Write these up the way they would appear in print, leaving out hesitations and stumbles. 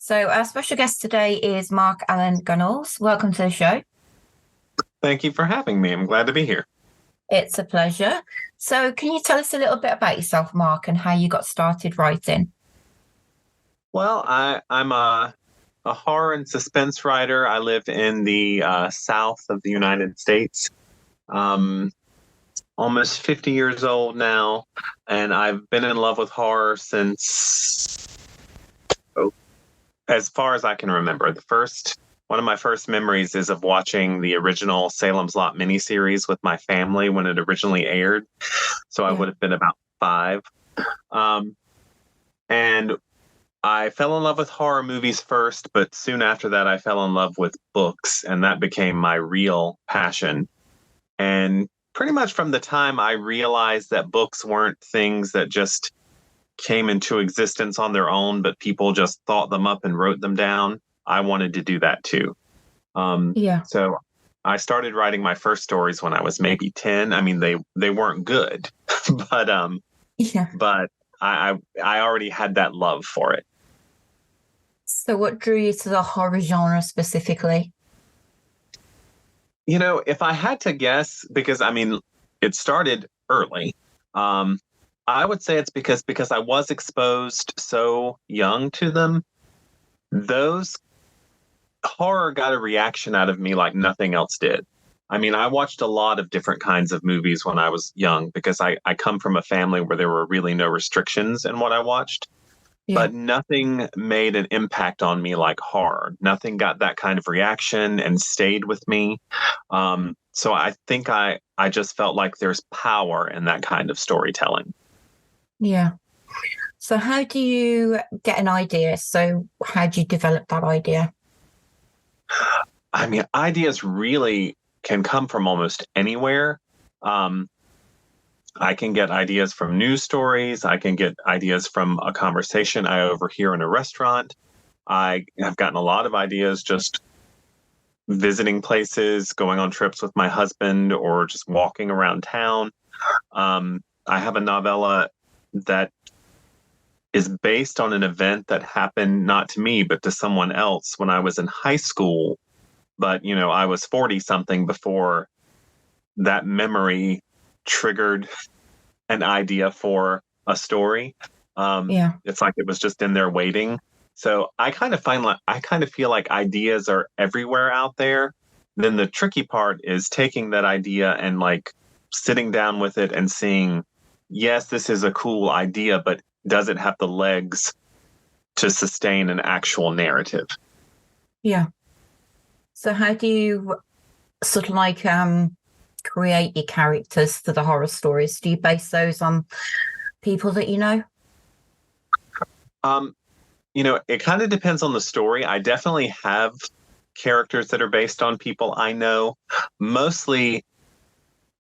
So our special guest today is Allan Gunnells. Welcome to the show. Thank you for having me. I'm glad to be here. It's a pleasure. So can you tell us a little bit about yourself, Mark, and how you got started writing? Well, I'm a horror and suspense writer. I live in the south of the United States. Um, Almost 50 years old now, and I've been in love with horror since as far as I can remember. One of my first memories is of watching the original Salem's Lot miniseries with my family when it originally aired. So I Yeah. would have been about 5. Um, and I fell in love with horror movies first, but soon after that, I fell in love with books, and that became my real passion. And pretty much from the time I realized that books weren't things that just came into existence on their own, but people just thought them up and wrote them down, I wanted to do that too. Yeah. So I started writing my first stories when I was maybe 10. I mean, they weren't good, but Yeah. but I already had that love for it. So what drew you to the horror genre specifically? If I had to guess, because I mean, it started early. Um, I would say it's because I was exposed so young to them. Those horror got a reaction out of me like nothing else did. I mean, I watched a lot of different kinds of movies when I was young because I come from a family where there were really no restrictions in what I watched. Yeah. But nothing made an impact on me like horror. Nothing got that kind of reaction and stayed with me. So I think I just felt like there's power in that kind of storytelling. Yeah. So how do you get an idea? So how do you develop that idea? I mean, ideas really can come from almost anywhere. Um, I can get ideas from news stories. I can get ideas from a conversation I overhear in a restaurant. I have gotten a lot of ideas just visiting places, going on trips with my husband, or just walking around town. I have a novella that is based on an event that happened not to me, but to someone else when I was in high school. But, I was 40 something before that memory triggered an idea for a story. Yeah. It's like it was just in there waiting. So I kind of feel like ideas are everywhere out there. Then the tricky part is taking that idea and like sitting down with it and seeing, yes, this is a cool idea, but does it have the legs to sustain an actual narrative? Yeah. So how do you sort of like create your characters for the horror stories? Do you base those on people that you know? Um, it kind of depends on the story. I definitely have characters that are based on people I know. Mostly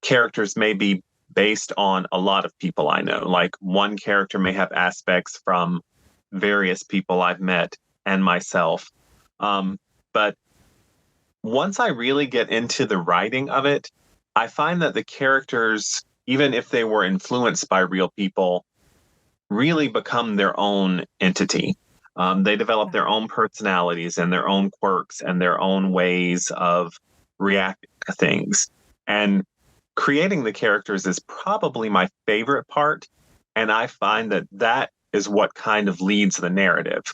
characters may be based on a lot of people I know. Like one character may have aspects from various people I've met and myself. But once I really get into the writing of it, I find that the characters, even if they were influenced by real people, really become their own entity. They develop their own personalities and their own quirks and their own ways of reacting to things. And creating the characters is probably my favorite part. And I find that that is what kind of leads the narrative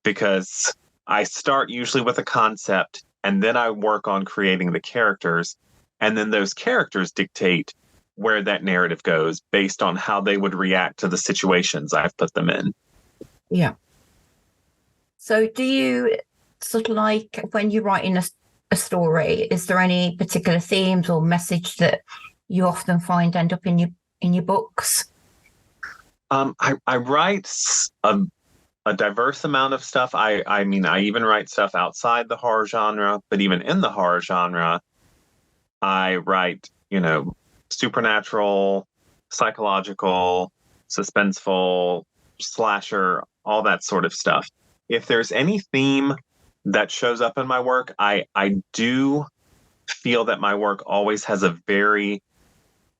because I start usually with a concept and then I work on creating the characters. And then those characters dictate where that narrative goes based on how they would react to the situations I've put them in. Yeah. So do you sort of like when you're writing a story, is there any particular themes or message that you often find end up in your books? I write a diverse amount of stuff. I mean, I even write stuff outside the horror genre, but even in the horror genre, I write, supernatural, psychological, suspenseful, slasher, all that sort of stuff. If there's any theme that shows up in my work, I do feel that my work always has a very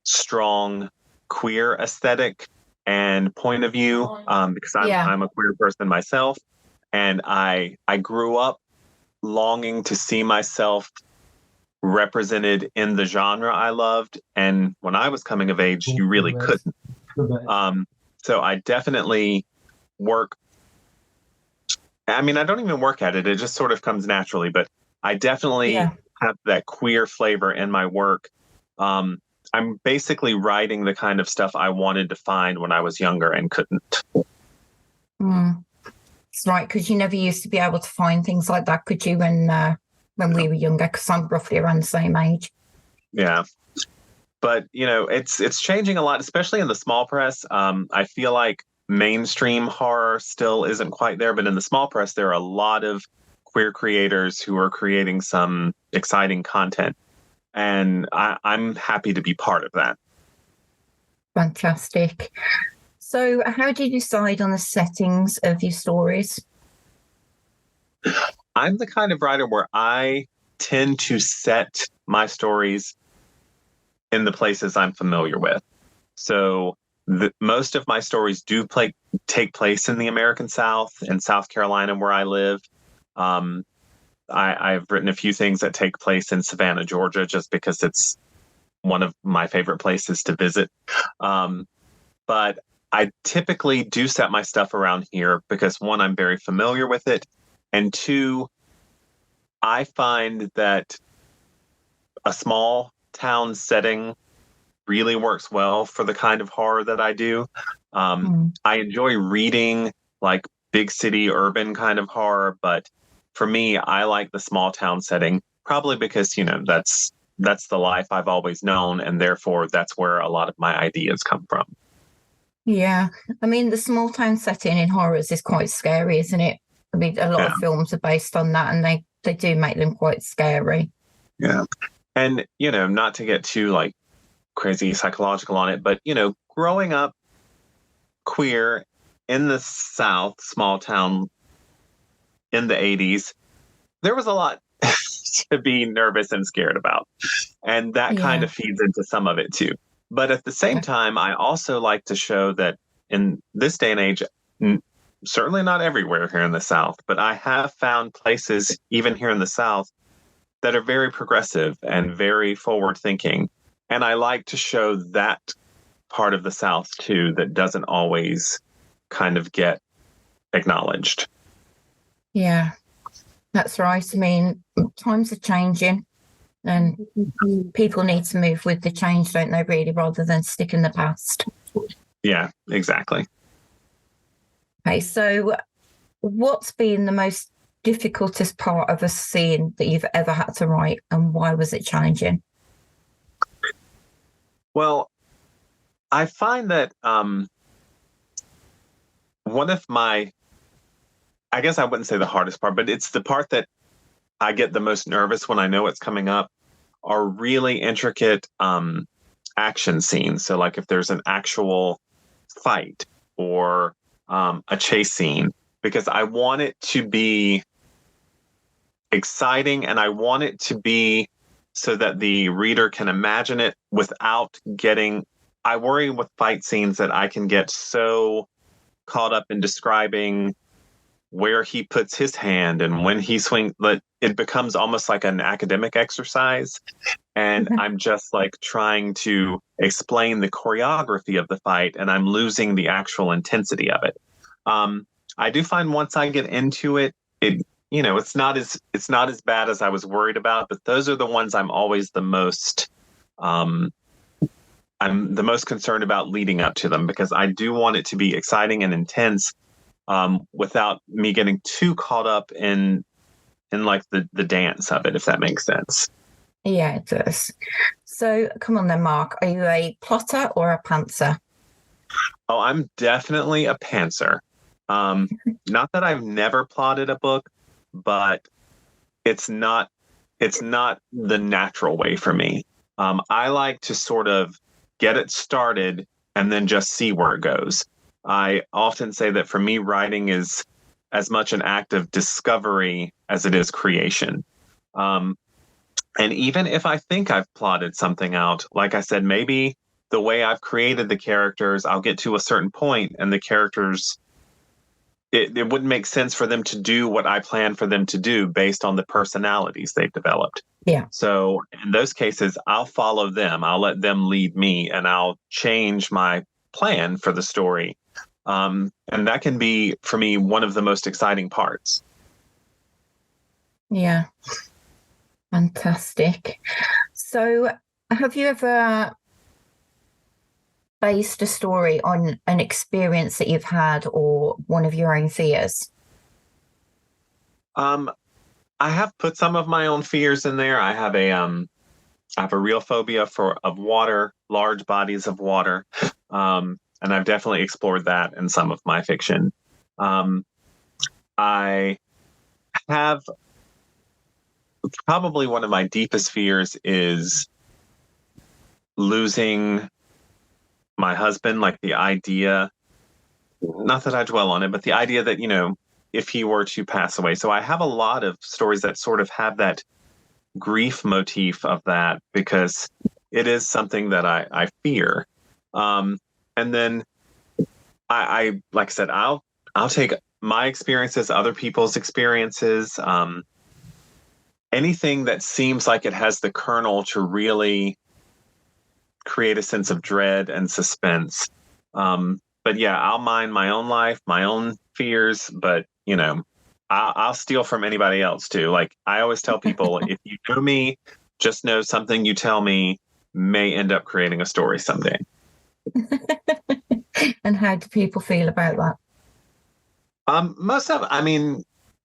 strong queer aesthetic and point of view because I'm Yeah. I'm a queer person myself, and I grew up longing to see myself represented in the genre I loved. And when I was coming of age, you really couldn't. So I definitely work. I mean, I don't even work at it. It just sort of comes naturally, but I definitely have that queer flavor in my work. I'm basically writing the kind of stuff I wanted to find when I was younger and couldn't. It's right, because you never used to be able to find things like that, could you, when we were younger? Because I'm roughly around the same age. Yeah. But, it's changing a lot, especially in the small press. I feel like mainstream horror still isn't quite there, but in the small press, there are a lot of queer creators who are creating some exciting content. And I'm happy to be part of that. Fantastic. So how do you decide on the settings of your stories? I'm the kind of writer where I tend to set my stories in the places I'm familiar with. So most of my stories do take place in the American South, in South Carolina, where I live. I've written a few things that take place in Savannah, Georgia, just because it's one of my favorite places to visit. But I typically do set my stuff around here because, one, I'm very familiar with it. And two, I find that a small town setting really works well for the kind of horror that I do. I enjoy reading like big city urban kind of horror, but for me, I like the small town setting, probably because, that's the life I've always known, and therefore that's where a lot of my ideas come from. Yeah. I mean, the small town setting in horrors is quite scary, isn't it? I mean, a lot of films are based on that, and they do make them quite scary. Yeah. And, not to get too like crazy psychological on it, but, growing up queer in the South, small town in the 80s, there was a lot to be nervous and scared about. And that kind of feeds into some of it too. But at the same time, I also like to show that in this day and age, certainly not everywhere here in the South, but I have found places, even here in the South, that are very progressive and very forward thinking. And I like to show that part of the South too, that doesn't always kind of get acknowledged. Yeah, that's right. I mean, times are changing and people need to move with the change, don't they, really, rather than stick in the past. Yeah, exactly. Okay, so what's been the most difficultest part of a scene that you've ever had to write, and why was it challenging? Well, I find that one of my, I guess I wouldn't say the hardest part, but it's the part that I get the most nervous when I know it's coming up, are really intricate action scenes. So like if there's an actual fight or a chase scene, because I want it to be exciting and I want it to be so that the reader can imagine it without getting, I worry with fight scenes that I can get so caught up in describing where he puts his hand and when he swings, that it becomes almost like an academic exercise. And I'm just like trying to explain the choreography of the fight and I'm losing the actual intensity of it. I do find once I get into it, it's not as bad as I was worried about, but those are the ones I'm always the most, I'm the most concerned about leading up to them, because I do want it to be exciting and intense, without me getting too caught up in like the dance of it, if that makes sense. Yeah, it does. So come on then, Mark, are you a plotter or a pantser? Oh, I'm definitely a pantser. Not that I've never plotted a book, but it's not the natural way for me. I like to sort of get it started and then just see where it goes. I often say that for me, writing is as much an act of discovery as it is creation. And even if I think I've plotted something out, like I said, maybe the way I've created the characters, I'll get to a certain point and the characters it wouldn't make sense for them to do what I plan for them to do based on the personalities they've developed. Yeah. So in those cases, I'll follow them. I'll let them lead me, and I'll change my plan for the story. And that can be, for me, one of the most exciting parts. Yeah. Fantastic. So, have you ever based a story on an experience that you've had or one of your own fears? I have put some of my own fears in there. I have a real phobia of water, large bodies of water. And I've definitely explored that in some of my fiction. Um, I have probably one of my deepest fears is losing my husband, like the idea, not that I dwell on it, but the idea that, if he were to pass away. So I have a lot of stories that sort of have that grief motif of that, because it is something that I fear. And then I like I said, I'll take my experiences, other people's experiences, anything that seems like it has the kernel to really create a sense of dread and suspense. But yeah, I'll mind my own life, my own fears, but I'll steal from anybody else too. Like I always tell people, if you know me, just know something you tell me may end up creating a story someday. And how do people feel about that?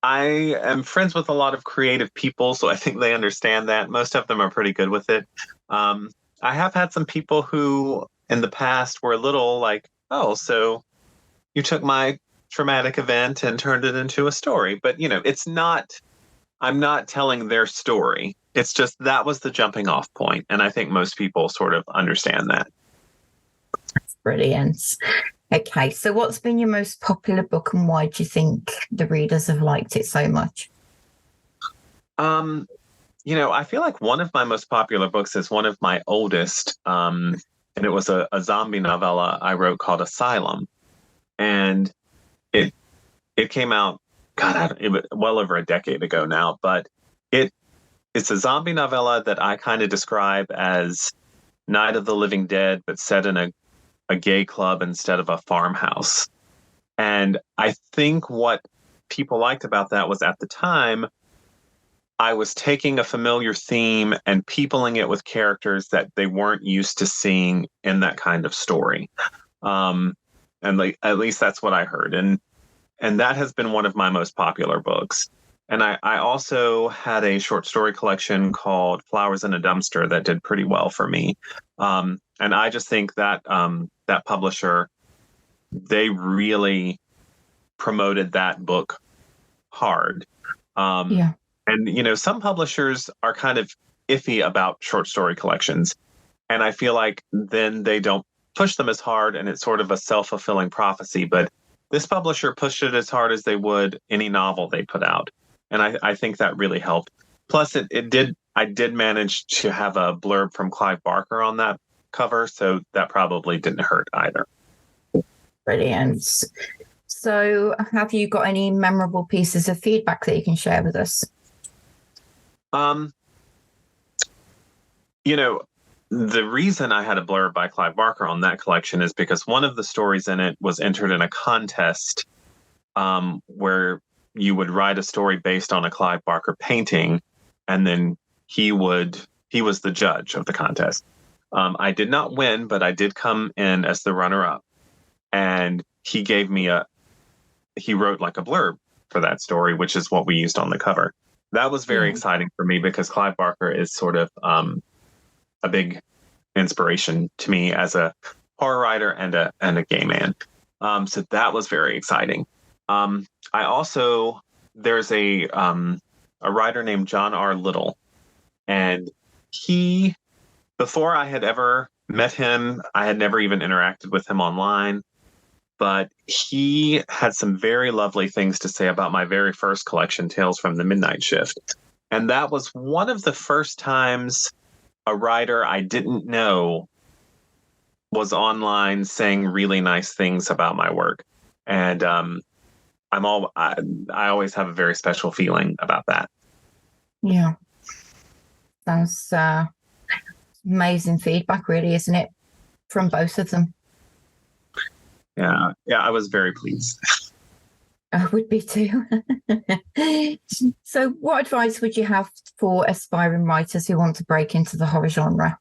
I am friends with a lot of creative people, so I think they understand that. Most of them are pretty good with it. I have had some people who in the past were a little like, oh, so you took my traumatic event and turned it into a story. But, I'm not telling their story. It's just that was the jumping off point. And I think most people sort of understand that. Brilliant. Okay, so what's been your most popular book and why do you think the readers have liked it so much? I feel like one of my most popular books is one of my oldest, and it was a zombie novella I wrote called Asylum. And it came out, God, it was well over a decade ago now, but it's a zombie novella that I kind of describe as Night of the Living Dead, but set in a gay club instead of a farmhouse. And I think what people liked about that was, at the time, I was taking a familiar theme and peopling it with characters that they weren't used to seeing in that kind of story. And like, at least that's what I heard. And that has been one of my most popular books. And I also had a short story collection called Flowers in a Dumpster that did pretty well for me. And I just think that that publisher, they really promoted that book hard. Yeah. And, some publishers are kind of iffy about short story collections. And I feel like then they don't push them as hard, and it's sort of a self-fulfilling prophecy. But this publisher pushed it as hard as they would any novel they put out. And I think that really helped. Plus, I did manage to have a blurb from Clive Barker on that cover, so that probably didn't hurt either. Brilliant. So, have you got any memorable pieces of feedback that you can share with us? The reason I had a blurb by Clive Barker on that collection is because one of the stories in it was entered in a contest where you would write a story based on a Clive Barker painting, and then he was the judge of the contest. I did not win, but I did come in as the runner-up, and he gave me he wrote like a blurb for that story, which is what we used on the cover. That was very exciting for me because Clive Barker is sort of a big inspiration to me as a horror writer and a gay man. So that was very exciting. There's a writer named John R. Little, and before I had ever met him, I had never even interacted with him online, but he had some very lovely things to say about my very first collection, Tales from the Midnight Shift. And that was one of the first times a writer I didn't know was online saying really nice things about my work. And I always have a very special feeling about that. Yeah. Sounds amazing feedback, really, isn't it? From both of them. Yeah, I was very pleased. I would be too. So, what advice would you have for aspiring writers who want to break into the horror genre?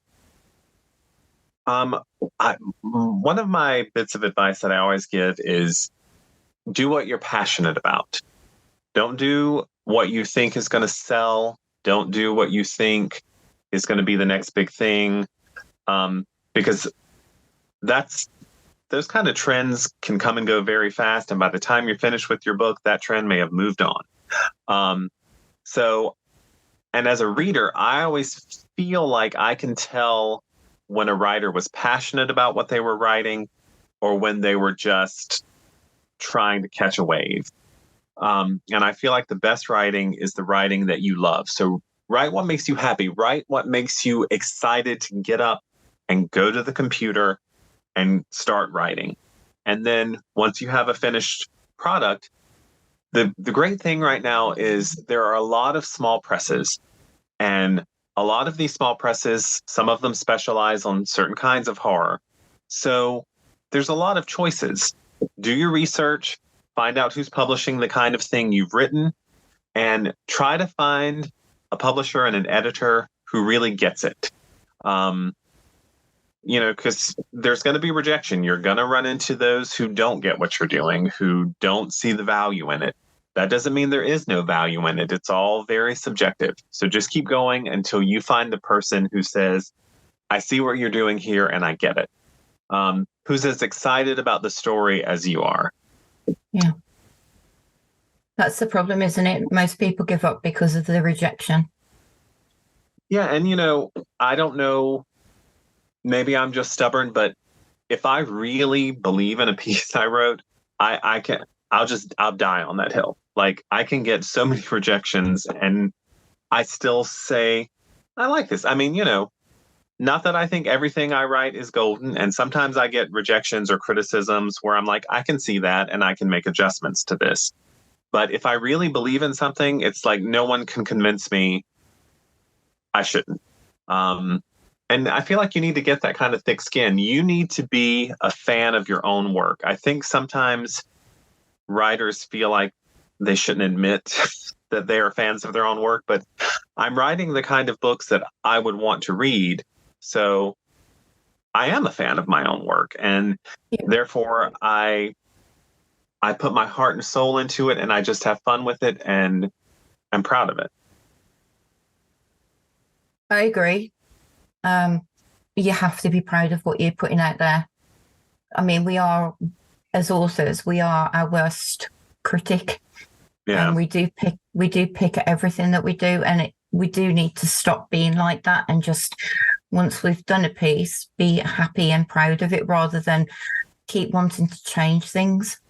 One of my bits of advice that I always give is do what you're passionate about. Don't do what you think is going to sell. Don't do what you think is going to be the next big thing, because those kind of trends can come and go very fast. And by the time you're finished with your book, that trend may have moved on. So, and as a reader, I always feel like I can tell when a writer was passionate about what they were writing or when they were just trying to catch a wave. And I feel like the best writing is the writing that you love. So write what makes you happy, write what makes you excited to get up and go to the computer and start writing. And then once you have a finished product, the great thing right now is there are a lot of small presses, and a lot of these small presses, some of them specialize on certain kinds of horror. So there's a lot of choices. Do your research, find out who's publishing the kind of thing you've written, and try to find a publisher and an editor who really gets it. Because there's going to be rejection. You're going to run into those who don't get what you're doing, who don't see the value in it. That doesn't mean there is no value in it. It's all very subjective. So just keep going until you find the person who says, I see what you're doing here and I get it. Who's as excited about the story as you are. Yeah. That's the problem, isn't it? Most people give up because of the rejection. Yeah. And, I don't know, maybe I'm just stubborn, but if I really believe in a piece I wrote, I'll die on that hill. Like I can get so many rejections and I still say, I like this. I mean, not that I think everything I write is golden. And sometimes I get rejections or criticisms where I'm like, I can see that and I can make adjustments to this. But if I really believe in something, it's like no one can convince me I shouldn't. And I feel like you need to get that kind of thick skin. You need to be a fan of your own work. I think sometimes writers feel like they shouldn't admit that they are fans of their own work, but I'm writing the kind of books that I would want to read. So I am a fan of my own work, and therefore I put my heart and soul into it, and I just have fun with it, and I'm proud of it. I agree. You have to be proud of what you're putting out there. I mean, as authors, we are our worst critic. Yeah. And we do pick at everything that we do, and we do need to stop being like that and just, once we've done a piece, be happy and proud of it rather than keep wanting to change things.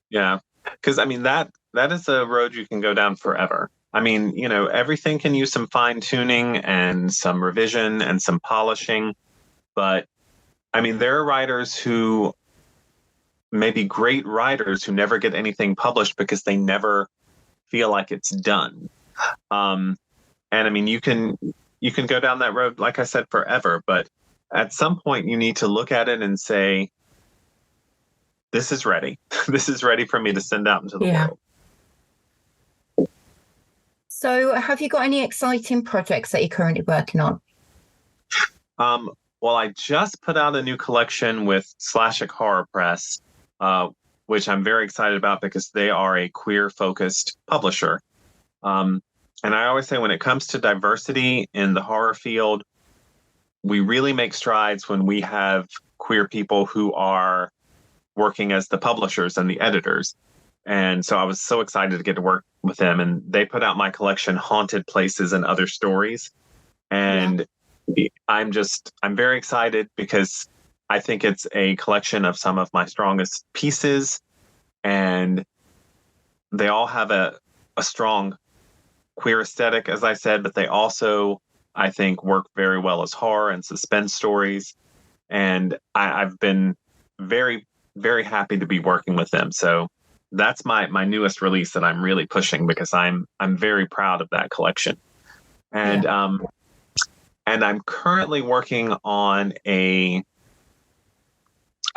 Yeah, because I mean that is a road you can go down forever. I mean, everything can use some fine tuning and some revision and some polishing, but I mean there are writers who may be great writers who never get anything published because they never feel like it's done. And I mean, you can go down that road, like I said, forever. But at some point, you need to look at it and say, "This is ready. This is ready for me to send out into the world." So, have you got any exciting projects that you're currently working on? Well, I just put out a new collection with Slashic Horror Press, which I'm very excited about because they are a queer-focused publisher. And I always say when it comes to diversity in the horror field, we really make strides when we have queer people who are working as the publishers and the editors. And so I was so excited to get to work with them. And they put out my collection, Haunted Places and Other Stories. And I'm very excited because I think it's a collection of some of my strongest pieces. And they all have a strong queer aesthetic, as I said, but they also, I think, work very well as horror and suspense stories. And I've been very, very happy to be working with them. So that's my newest release that I'm really pushing because I'm very proud of that collection. And Yeah. and I'm currently working on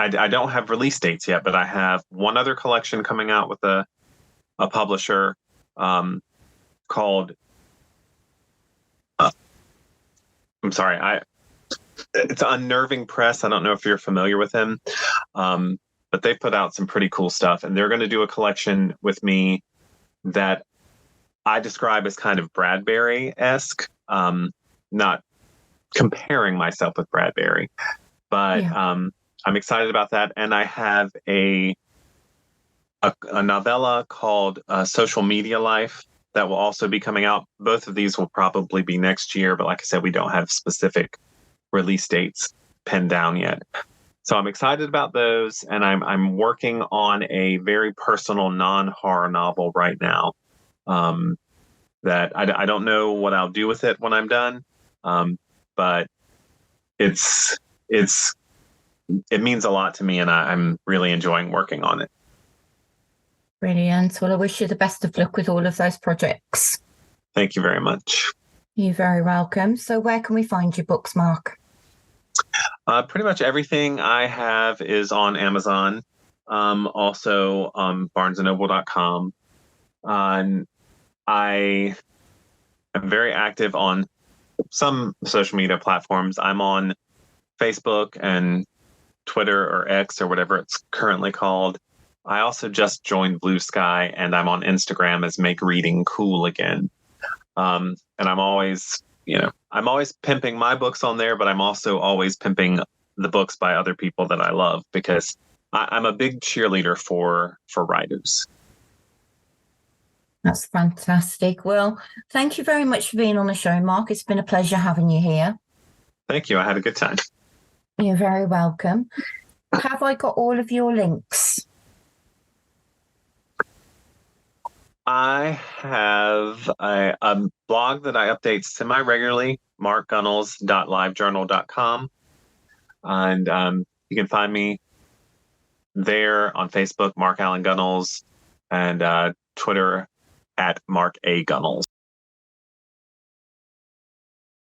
I don't have release dates yet, but I have one other collection coming out with a publisher called I'm sorry, it's Unnerving Press. I don't know if you're familiar with him, but they put out some pretty cool stuff, and they're going to do a collection with me that I describe as kind of Bradbury-esque. Not comparing myself with Bradbury, but Yeah. I'm excited about that. And I have a novella called Social Media Life that will also be coming out. Both of these will probably be next year, but like I said, we don't have specific release dates pinned down yet. So I'm excited about those, and I'm working on a very personal non-horror novel right now. That I don't know what I'll do with it when I'm done, but it's it means a lot to me, and I'm really enjoying working on it. Brilliant. Well, I wish you the best of luck with all of those projects. Thank you very much. You're very welcome. So where can we find your books, Mark? Pretty much everything I have is on Amazon. Also barnesandnoble.com. And I am very active on some social media platforms. I'm on Facebook and Twitter or X or whatever it's currently called. I also just joined Blue Sky, and I'm on Instagram as Make Reading Cool Again. And I'm always pimping my books on there, but I'm also always pimping the books by other people that I love because I'm a big cheerleader for writers. That's fantastic. Well, thank you very much for being on the show, Mark. It's been a pleasure having you here. Thank you. I had a good time. You're very welcome. Have I got all of your links? I have a blog that I update semi-regularly, markgunnells.livejournal.com. And you can find me there on Facebook, Mark Allan Gunnells, and Twitter at Mark A. Gunnells.